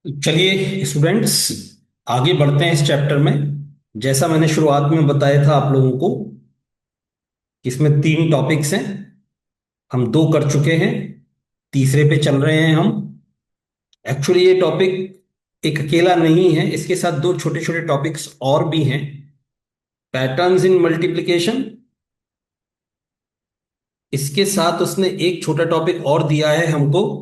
चलिए स्टूडेंट्स, आगे बढ़ते हैं इस चैप्टर में। जैसा मैंने शुरुआत में बताया था आप लोगों को, इसमें तीन टॉपिक्स हैं। हम दो कर चुके हैं, तीसरे पे चल रहे हैं हम। एक्चुअली ये टॉपिक एक अकेला नहीं है, इसके साथ दो छोटे छोटे टॉपिक्स और भी हैं। पैटर्न्स इन मल्टीप्लिकेशन, इसके साथ उसने एक छोटा टॉपिक और दिया है हमको।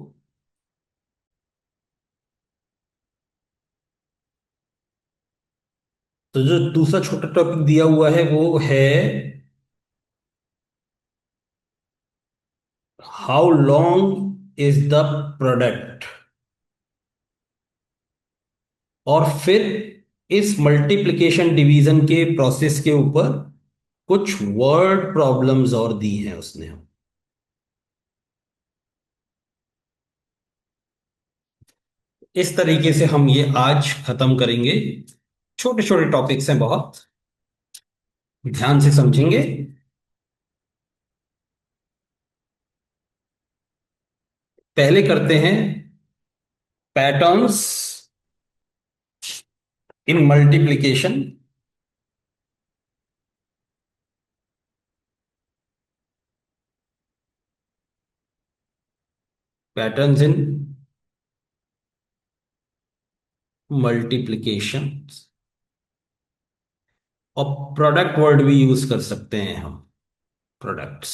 तो जो दूसरा छोटा टॉपिक दिया हुआ है वो है how long is the product. और फिर इस मल्टीप्लिकेशन डिवीजन के प्रोसेस के ऊपर कुछ वर्ड प्रॉब्लम्स और दी हैं उसने। इस तरीके से हम ये आज खत्म करेंगे। छोटे छोटे टॉपिक्स हैं, बहुत ध्यान से समझेंगे। पहले करते हैं patterns in multiplication. Patterns in multiplication, और प्रोडक्ट वर्ड भी यूज कर सकते हैं हम। Products,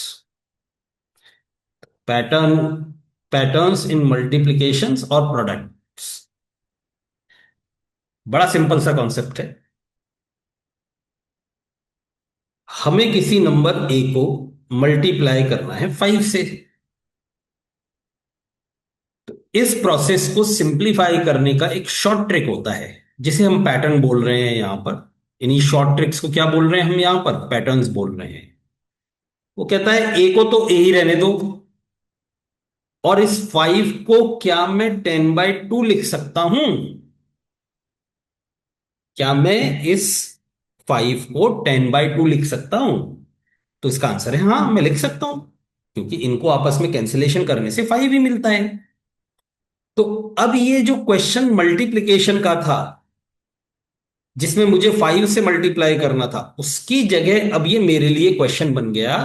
pattern, patterns in multiplications और प्रोडक्ट्स। बड़ा सिंपल सा कॉन्सेप्ट है। हमें किसी नंबर ए को मल्टीप्लाई करना है 5 से। इस प्रोसेस को सिंप्लीफाई करने का एक शॉर्ट ट्रिक होता है, जिसे हम पैटर्न बोल रहे हैं यहां पर। इन्हीं शॉर्ट ट्रिक्स को क्या बोल रहे हैं हम यहां पर? पैटर्न्स बोल रहे हैं। वो कहता है ए को तो ए ही रहने दो, और इस 5 को क्या मैं 10/2 लिख सकता हूं? क्या मैं इस 5 को 10/2 लिख सकता हूं? तो इसका आंसर है हाँ, मैं लिख सकता हूं, क्योंकि इनको आपस में कैंसिलेशन करने से 5 ही मिलता है। तो अब ये जो क्वेश्चन मल्टीप्लिकेशन का था, जिसमें मुझे 5 से मल्टीप्लाई करना था, उसकी जगह अब ये मेरे लिए क्वेश्चन बन गया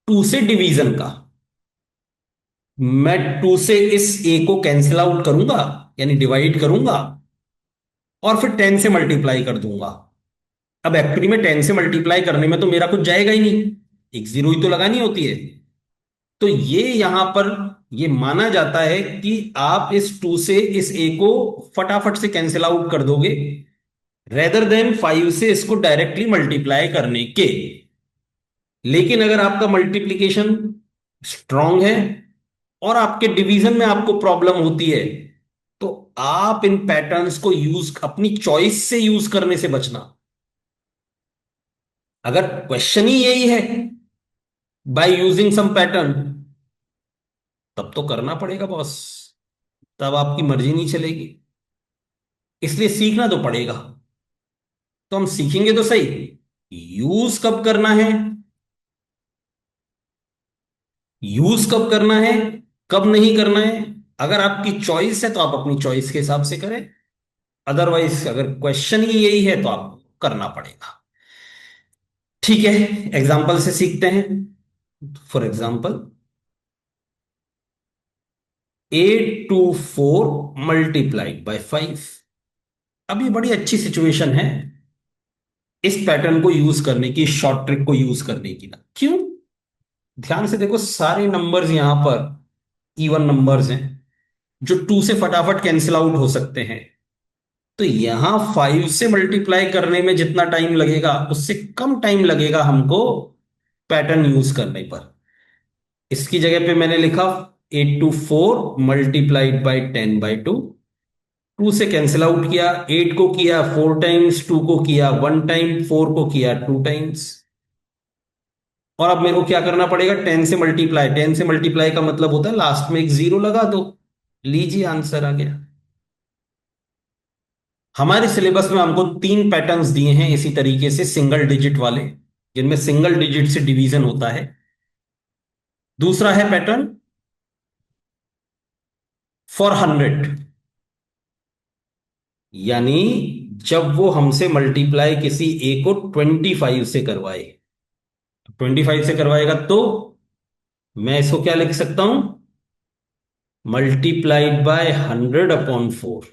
2 से डिवीजन का। मैं 2 से इस ए को कैंसिल आउट करूंगा, यानी डिवाइड करूंगा, और फिर 10 से मल्टीप्लाई कर दूंगा। अब एक्चुअली में 10 से मल्टीप्लाई करने में तो मेरा कुछ जाएगा ही नहीं, एक जीरो ही तो लगानी होती है। तो ये यहां पर ये माना जाता है कि आप इस 2 से इस ए को फटाफट से कैंसिल आउट कर दोगे, रेदर देन 5 से इसको डायरेक्टली मल्टीप्लाई करने के। लेकिन अगर आपका मल्टीप्लिकेशन स्ट्रांग है और आपके डिवीजन में आपको प्रॉब्लम होती है, तो आप इन पैटर्न्स को यूज अपनी चॉइस से यूज करने से बचना। अगर क्वेश्चन ही यही है बाय यूजिंग सम पैटर्न, तब तो करना पड़ेगा बॉस, तब आपकी मर्जी नहीं चलेगी। इसलिए सीखना तो पड़ेगा। तो हम सीखेंगे तो सही, यूज कब करना है, यूज कब करना है, कब नहीं करना है। अगर आपकी चॉइस है तो आप अपनी चॉइस के हिसाब से करें, अदरवाइज अगर क्वेश्चन ही यही है तो आपको करना पड़ेगा। ठीक है, एग्जाम्पल से सीखते हैं। For example, 824 multiplied bye 5। अब ये बड़ी अच्छी सिचुएशन है इस पैटर्न को यूज करने की, शॉर्ट ट्रिक को यूज करने की। ना क्यों? ध्यान से देखो, सारे नंबर्स यहां पर इवन नंबर्स हैं, जो 2 से फटाफट कैंसिल आउट हो सकते हैं। तो यहां 5 से मल्टीप्लाई करने में जितना टाइम लगेगा, उससे कम टाइम लगेगा हमको पैटर्न यूज करने पर। इसकी जगह पे मैंने लिखा 824 मल्टीप्लाइड बाई 10/2। 2 से कैंसिल आउट किया, 8 को किया 4 टाइम्स, 2 को किया 1 टाइम, 4 को किया 2 टाइम्स। और अब मेरे को क्या करना पड़ेगा? 10 से मल्टीप्लाई। 10 से मल्टीप्लाई का मतलब होता है लास्ट में एक जीरो लगा दो। लीजिए, आंसर आ गया। हमारे सिलेबस में हमको तीन पैटर्न्स दिए हैं इसी तरीके से, सिंगल डिजिट वाले, जिनमें सिंगल डिजिट से डिवीजन होता है। दूसरा है पैटर्न फॉर 100। यानी जब वो हमसे मल्टीप्लाई किसी ए को 25 से करवाए, 25 से करवाएगा तो मैं इसको क्या लिख सकता हूं, मल्टीप्लाइड बाय 100/4।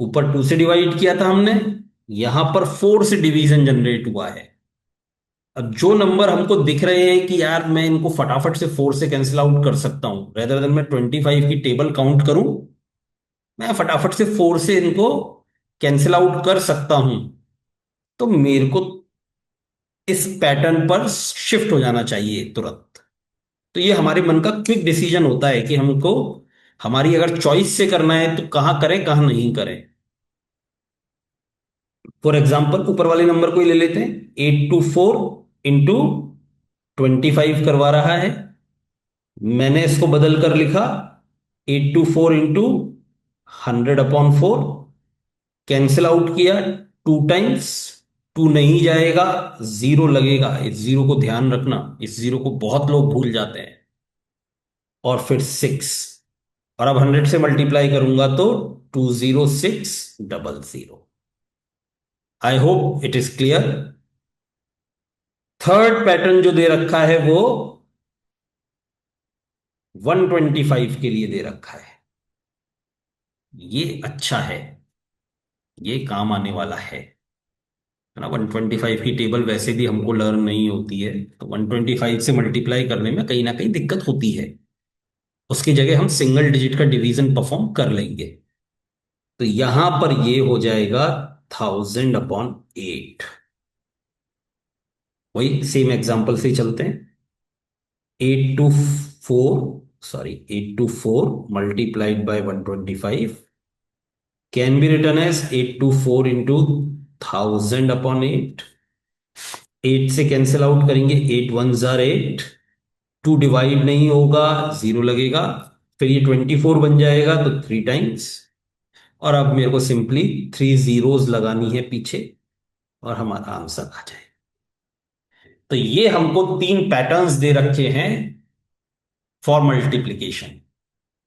ऊपर 2 से डिवाइड किया था हमने, यहां पर 4 से डिवीजन जनरेट हुआ है। अब जो नंबर हमको दिख रहे हैं कि यार मैं इनको फटाफट से 4 से कैंसिल आउट कर सकता हूं, रेदर देन मैं 25 की टेबल काउंट करूं, मैं फटाफट से 4 से इनको कैंसिल आउट कर सकता हूं, तो मेरे को इस पैटर्न पर शिफ्ट हो जाना चाहिए तुरंत। तो ये हमारे मन का क्विक डिसीजन होता है कि हमको, हमारी अगर चॉइस से करना है तो कहाँ करें कहाँ नहीं करें। फॉर एग्जाम्पल ऊपर वाले नंबर को ही ले लेते हैं, 824 इंटू 25 करवा रहा है। मैंने इसको बदल कर लिखा 824 इंटू 100/4, कैंसिल आउट किया 2 टाइम्स, 2 नहीं जाएगा, जीरो लगेगा। इस जीरो को ध्यान रखना, इस जीरो को बहुत लोग भूल जाते हैं। और फिर 6, और अब 100 से मल्टीप्लाई करूंगा तो 20600। I hope it is clear. Third pattern जो दे रखा है वो 125 के लिए दे रखा है। ये अच्छा है, ये काम आने वाला है ना। 125 की टेबल वैसे भी हमको लर्न नहीं होती है, तो 125 से मल्टीप्लाई करने में कहीं ना कहीं दिक्कत होती है। उसकी जगह हम सिंगल डिजिट का डिवीजन परफॉर्म कर लेंगे। तो यहां पर ये हो जाएगा 1000/8। वही सेम एग्जांपल से ही चलते हैं। 824 multiplied by 125 can be written as 824 into 1000/8। 8 से कैंसिल आउट करेंगे, 8 1 8, 2 डिवाइड नहीं होगा, जीरो लगेगा। फिर ये 24 बन जाएगा तो 3 टाइम्स। और अब मेरे को सिंपली 3 जीरोस लगानी है पीछे, और हमारा आंसर आ जाए। तो ये हमको 3 पैटर्न्स दे रखे हैं फॉर मल्टीप्लीकेशन।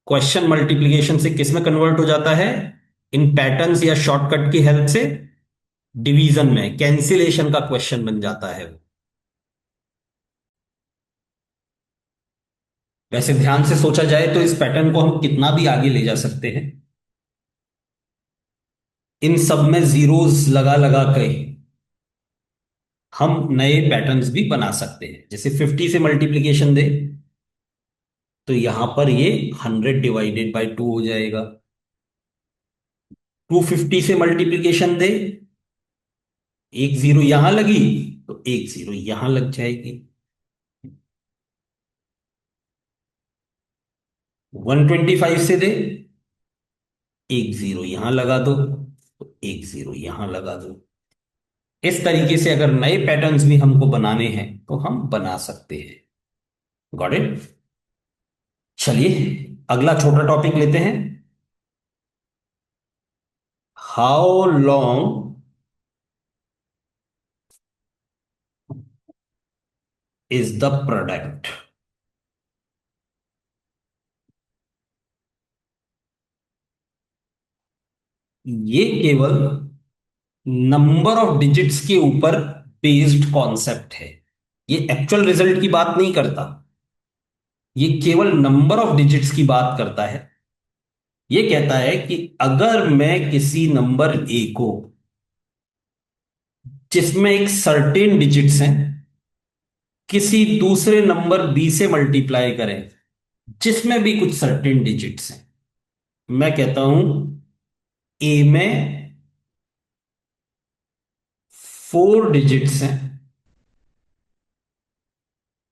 क्वेश्चन मल्टीप्लीकेशन से किस में कन्वर्ट हो जाता है, इन पैटर्न्स या शॉर्टकट की हेल्प से डिवीजन में, कैंसिलेशन का क्वेश्चन बन जाता है वो। वैसे ध्यान से सोचा जाए तो इस पैटर्न को हम कितना भी आगे ले जा सकते हैं। इन सब में जीरोस लगा लगा के हम नए पैटर्न्स भी बना सकते हैं। जैसे 50 से मल्टीप्लीकेशन दे तो यहां पर ये 100/2 हो जाएगा। 250 से मल्टीप्लीकेशन दे, एक जीरो यहां लगी तो एक जीरो यहां लग जाएगी। 125 से दे, एक जीरो यहां लगा दो तो एक जीरो यहां लगा दो। इस तरीके से अगर नए पैटर्न्स भी हमको बनाने हैं तो हम बना सकते हैं। Got it. चलिए अगला छोटा टॉपिक लेते हैं। How long is the product. ये केवल नंबर ऑफ डिजिट्स के ऊपर बेस्ड कॉन्सेप्ट है। ये एक्चुअल रिजल्ट की बात नहीं करता, ये केवल नंबर ऑफ डिजिट्स की बात करता है। ये कहता है कि अगर मैं किसी नंबर ए को, जिसमें एक सर्टेन डिजिट्स हैं, किसी दूसरे नंबर बी से मल्टीप्लाई करें जिसमें भी कुछ सर्टेन डिजिट्स हैं, मैं कहता हूं ए में 4 डिजिट्स हैं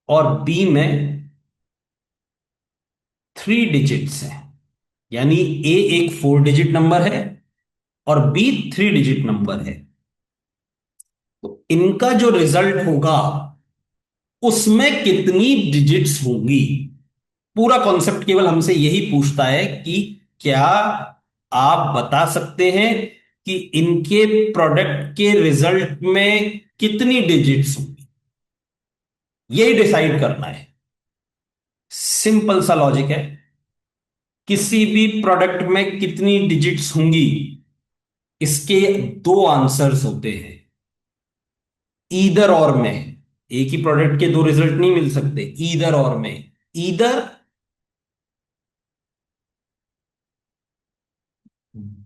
और बी में 3 डिजिट्स हैं। यानी ए एक 4 डिजिट नंबर है और बी 3 डिजिट नंबर है। तो इनका जो रिजल्ट होगा उसमें कितनी डिजिट्स होंगी। पूरा कॉन्सेप्ट केवल हमसे यही पूछता है कि क्या आप बता सकते हैं कि इनके प्रोडक्ट के रिजल्ट में कितनी डिजिट्स होंगी। यही डिसाइड करना है। सिंपल सा लॉजिक है। किसी भी प्रोडक्ट में कितनी डिजिट्स होंगी, इसके दो आंसर्स होते हैं, ईदर और में। एक ही प्रोडक्ट के दो रिजल्ट नहीं मिल सकते, ईदर और में। ईदर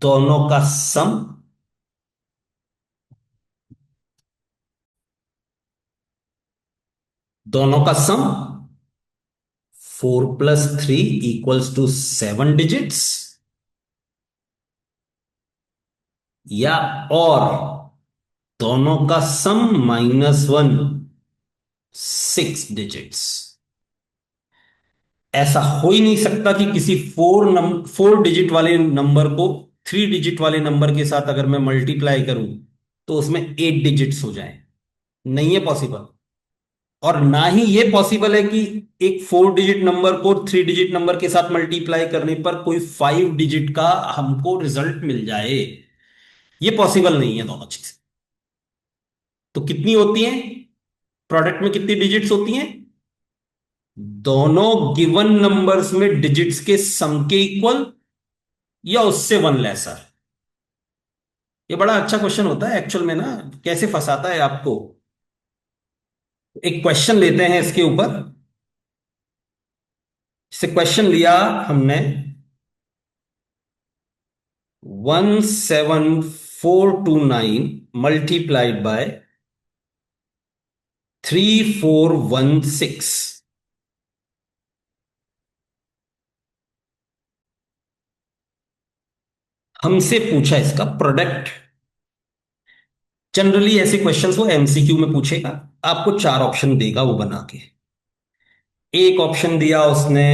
दोनों का सम, दोनों का सम 4+3 = 7 डिजिट्स, या और दोनों का सम -1 6 डिजिट्स। ऐसा हो ही नहीं सकता कि किसी 4 डिजिट वाले नंबर को 3 डिजिट वाले नंबर के साथ अगर मैं मल्टीप्लाई करूं तो उसमें 8 डिजिट्स हो जाए। नहीं है पॉसिबल। और ना ही ये पॉसिबल है कि एक 4 डिजिट नंबर को 3 डिजिट नंबर के साथ मल्टीप्लाई करने पर कोई 5 डिजिट का हमको रिजल्ट मिल जाए। ये पॉसिबल नहीं है दोनों चीज। तो कितनी होती है, प्रोडक्ट में कितनी डिजिट्स होती हैं? दोनों गिवन नंबर्स में डिजिट्स के सम के इक्वल या उससे वन लेसर। ये बड़ा अच्छा क्वेश्चन होता है एक्चुअल में ना, कैसे फंसाता है आपको। एक क्वेश्चन लेते हैं इसके ऊपर। इससे क्वेश्चन लिया हमने, 17429 मल्टीप्लाइड बाय 3416। हमसे पूछा इसका प्रोडक्ट। जनरली ऐसे क्वेश्चंस वो एमसीक्यू में पूछेगा, आपको चार ऑप्शन देगा वो बना के। एक ऑप्शन दिया उसने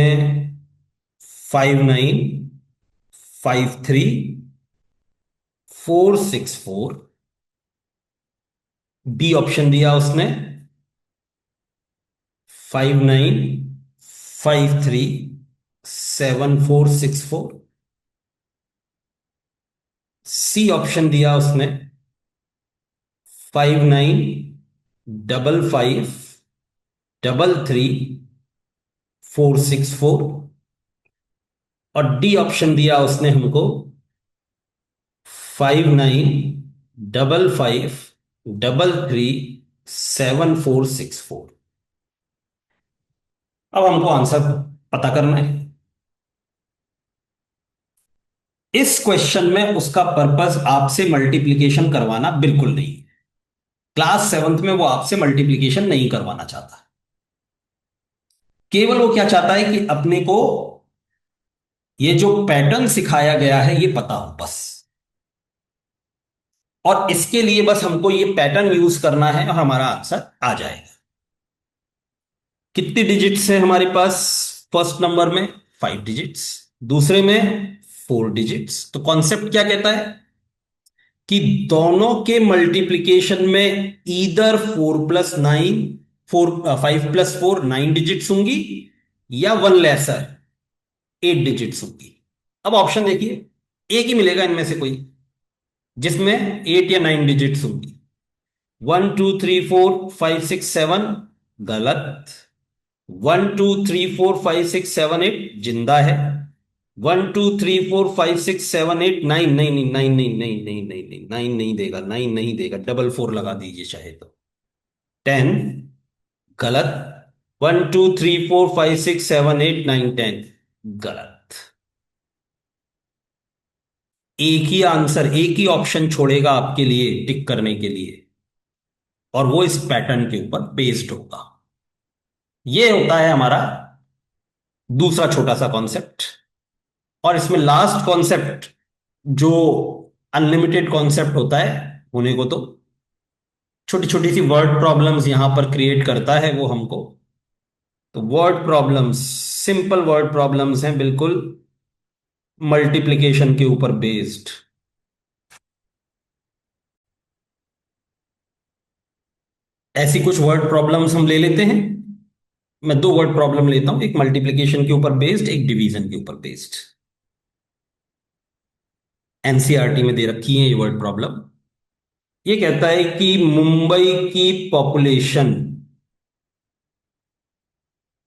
5953 464। बी ऑप्शन दिया उसने 5953 7 4 6 4। सी ऑप्शन दिया उसने 5955 33 4 6 4। और डी ऑप्शन दिया उसने हमको 5955 33 7 4 6 4। अब हमको आंसर पता करना है। इस क्वेश्चन में उसका पर्पस आपसे मल्टीप्लिकेशन करवाना बिल्कुल नहीं है। क्लास सेवंथ में वो आपसे मल्टीप्लिकेशन नहीं करवाना चाहता। केवल वो क्या चाहता है कि अपने को ये जो पैटर्न सिखाया गया है ये पता हो बस। और इसके लिए बस हमको ये पैटर्न यूज करना है और हमारा आंसर आ जाएगा। कितनी डिजिट्स है हमारे पास? फर्स्ट नंबर में 5 डिजिट्स, दूसरे में 4 डिजिट्स। तो कॉन्सेप्ट क्या कहता है कि दोनों के मल्टीप्लिकेशन में ईदर 4+9 5+4 9 डिजिट्स होंगी, या वन लेसर 8 डिजिट्स होंगी। अब ऑप्शन देखिए, एक ही मिलेगा इनमें से कोई जिसमें 8 या 9 डिजिट्स होंगी। 1 2 3 4 5 6 7 गलत। 1 2 3 4 5 6 7 8 जिंदा है। 1 2 3 4 5 6 7 8 9, नहीं नहीं, 9 नहीं, नहीं नहीं नहीं नहीं, 9 नहीं देगा, 9 नहीं देगा, डबल 4 लगा दीजिए चाहे तो। 10 गलत। 1 2 3 4 5 6 7 8 9 10 गलत। एक ही आंसर, एक ही ऑप्शन छोड़ेगा आपके लिए टिक करने के लिए, और वो इस पैटर्न के ऊपर बेस्ड होगा। ये होता है हमारा दूसरा छोटा सा कॉन्सेप्ट। और इसमें लास्ट कॉन्सेप्ट जो अनलिमिटेड कॉन्सेप्ट होता है होने को, तो छोटी छोटी सी वर्ड प्रॉब्लम्स यहां पर क्रिएट करता है वो हमको। तो word problems, simple word problems हैं बिल्कुल, मल्टीप्लिकेशन के ऊपर बेस्ड। ऐसी कुछ वर्ड प्रॉब्लम्स हम ले लेते हैं। मैं दो वर्ड प्रॉब्लम लेता हूं, एक मल्टीप्लिकेशन के ऊपर बेस्ड, एक डिवीजन के ऊपर बेस्ड। एनसीईआरटी में दे रखी है ये वर्ड प्रॉब्लम। ये कहता है कि मुंबई की पॉपुलेशन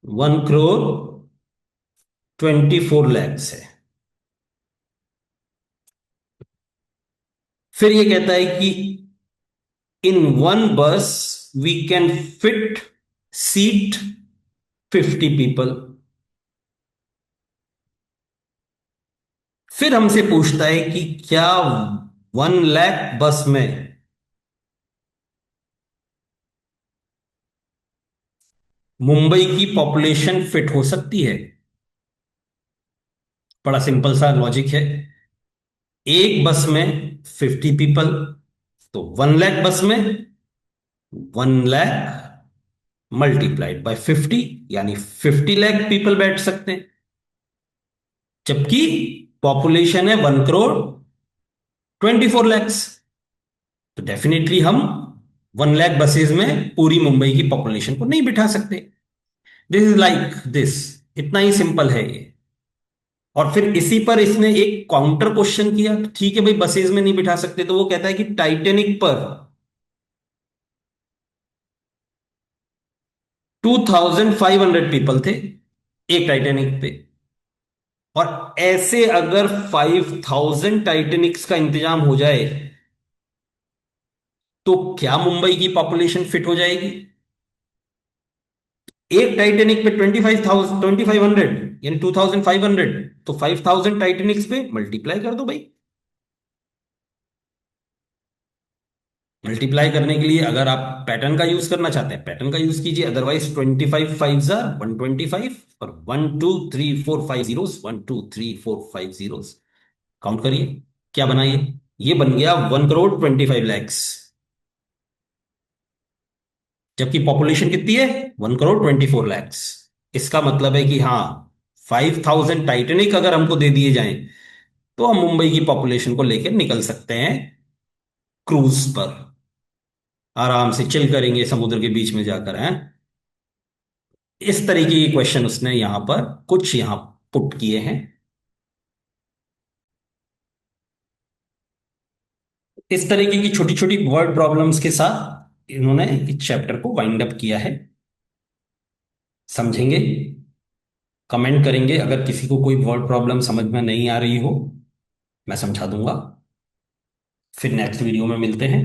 1 करोड़ 24 लैक्स है। फिर ये कहता है कि in one bus we can fit seat 50 people. फिर हमसे पूछता है कि क्या 1 लाख बस में मुंबई की पॉपुलेशन फिट हो सकती है। बड़ा सिंपल सा लॉजिक है। एक बस में 50 पीपल, तो 1 लाख बस में 1 लाख मल्टीप्लाइड बाय 50, यानी 50 लाख पीपल बैठ सकते हैं। जबकि पॉपुलेशन है 1 करोड़ 24 लैक्स। तो डेफिनेटली हम 1 लाख बसेज में पूरी मुंबई की पॉपुलेशन को नहीं बिठा सकते। This is like this. इतना ही सिंपल है ये। और फिर इसी पर इसने एक काउंटर क्वेश्चन किया। तो ठीक है भाई, बसेज में नहीं बिठा सकते, तो वो कहता है कि टाइटेनिक पर 2500 पीपल थे एक टाइटेनिक पे। और ऐसे अगर 5000 टाइटेनिक्स का इंतजाम हो जाए तो क्या मुंबई की पॉपुलेशन फिट हो जाएगी? एक टाइटेनिक पे 2500 यानी 2500, तो 5000 टाइटेनिक्स पे मल्टीप्लाई कर दो भाई। मल्टीप्लाई करने के लिए अगर आप पैटर्न का यूज करना चाहते हैं पैटर्न का यूज कीजिए, अदरवाइज 25 5 125 और 1 2 3 4 5 जीरोस, 1 2 3 4 5 जीरोस। काउंट करिए क्या बना ये बन गया 1 करोड़ 25 लैक्स। जबकि पॉपुलेशन कितनी है? 1 करोड़ 24 लैक्स। इसका मतलब है कि हाँ, 5000 टाइटेनिक अगर हमको दे दिए जाएं तो हम मुंबई की पॉपुलेशन को लेकर निकल सकते हैं क्रूज पर। आराम से चिल करेंगे समुद्र के बीच में जाकर हैं। इस तरीके के क्वेश्चन उसने यहां पर कुछ यहां पुट किए हैं। इस तरीके की छोटी छोटी वर्ड प्रॉब्लम्स के साथ इन्होंने इस चैप्टर को वाइंड अप किया है। समझेंगे, कमेंट करेंगे। अगर किसी को कोई वर्ड प्रॉब्लम समझ में नहीं आ रही हो, मैं समझा दूंगा। फिर नेक्स्ट वीडियो में मिलते हैं।